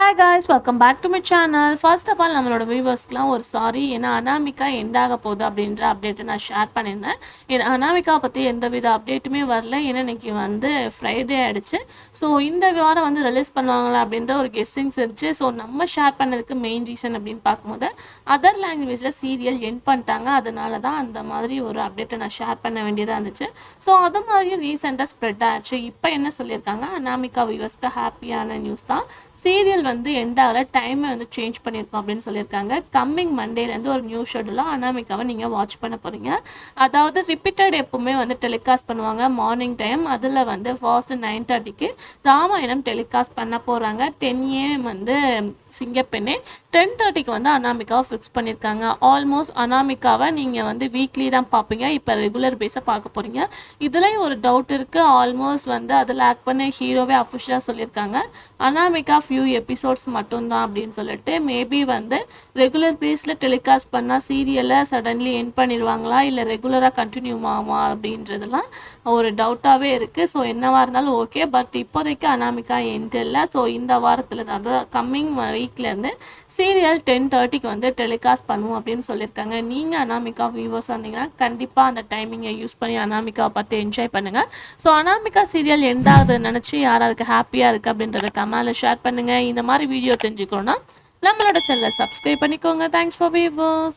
Hi guys, welcome back to my channel. First of all, நம்மளோட வியூவர்ஸ்க்குலாம் ஒரு sorry. ஏன்னா Anamika end ஆக போகுது அப்படின்ற அப்டேட்டை நான் ஷேர் பண்ணியிருந்தேன். ஏன்னா அனாமிகா பற்றி எந்தவித அப்டேட்டுமே வரல. ஏன்னா இன்னைக்கு வந்து ஃப்ரைடே ஆகிடுச்சு. ஸோ இந்த வாரம் வந்து ரிலீஸ் பண்ணுவாங்களா அப்படின்ற ஒரு கெஸ்ஸிங்ஸ் இருந்துச்சு. ஸோ நம்ம ஷேர் பண்ணதுக்கு மெயின் ரீசன் அப்படின்னு பார்க்கும்போது அதர் லாங்குவேஜில் சீரியல் எண்ட் பண்ணிட்டாங்க. அதனால தான் அந்த மாதிரி ஒரு அப்டேட்டை நான் ஷேர் பண்ண வேண்டியதாக இருந்துச்சு. ஸோ அது மாதிரியும் ரீசெண்டாக ஸ்ப்ரெட் ஆச்சு. இப்போ என்ன சொல்லியிருக்காங்க, அனாமிகா வியூவர்ஸ்க்கு ஹாப்பியான நியூஸ் தான். சீரியல் வந்து எண்ட் ஆகிற டைமை வந்து சேஞ்ச் பண்ணியிருக்கோம் அப்படின்னு சொல்லியிருக்காங்க. கம்மிங் மண்டேலேருந்து ஒரு நியூ ஷெட்யூலாக அனாமிகாவை நீங்கள் வாட்ச் பண்ண போகிறீங்க. அதாவது ரிப்பீட்டட் எப்பவுமே வந்து டெலிகாஸ்ட் பண்ணுவாங்க மார்னிங் டைம். அதில் வந்து ஃபர்ஸ்ட் 9:30க்கு ராமாயணம் டெலிகாஸ்ட் பண்ண போகிறாங்க. 10 AM வந்து சிங்கப்பெண்ணே, 10:30க்கு வந்து அனாமிகாவை ஃபிக்ஸ் பண்ணியிருக்காங்க. ஆல்மோஸ்ட் அனாமிகாவை நீங்கள் வந்து வீக்லி தான் பார்ப்பீங்க. இப்போ ரெகுலர் பேஸை பார்க்க போகிறீங்க. இதுலேயும் ஒரு டவுட் இருக்குது. ஆல்மோஸ்ட் வந்து அதில் ஆக்ட் பண்ண ஹீரோவே அஃபிஷியலாக சொல்லியிருக்காங்க அனாமிகா ஃபியூ எபிசோட்ஸ் மட்டும்தான் அப்படின்னு சொல்லிட்டு. மேபி வந்து ரெகுலர் பேஸில் டெலிகாஸ்ட் பண்ணால் சீரியலை சடன்லி எண்ட் பண்ணிடுவாங்களா, இல்லை ரெகுலராக கண்டினியூ ஆகுமா அப்படின்றதெல்லாம் ஒரு டவுட்டாகவே இருக்குது. ஸோ என்னவாக இருந்தாலும் ஓகே, பட் இப்போதைக்கு அனாமிகா எண்ட் இல்லை. ஸோ இந்த வாரத்தில் அதாவது கம்மிங் வீக்லேருந்து சீரியல் 10:30க்கு வந்து டெலிகாஸ்ட் பண்ணுவோம் அப்படின்னு சொல்லியிருக்காங்க. நீங்கள் அனாமிகா வியூவர்ஸ் வந்தீங்கன்னா கண்டிப்பாக அந்த டைமிங்கை யூஸ் பண்ணி அனாமிகாவை பார்த்து என்ஜாய் பண்ணுங்கள். ஸோ அனாமிகா சீரியல் எண்ட் ஆகுதுன்னு நினச்சி யாராருக்கு ஹாப்பியாக இருக்குது அப்படின்றத கமெண்ட்ல ஷேர் பண்ணுங்கள். இந்த மாதிரி வீடியோ தெரிஞ்சுக்கணும்னா நம்மளோட சேனலை சப்ஸ்கிரைப் பண்ணிக்கோங்க. Thanks for viewers.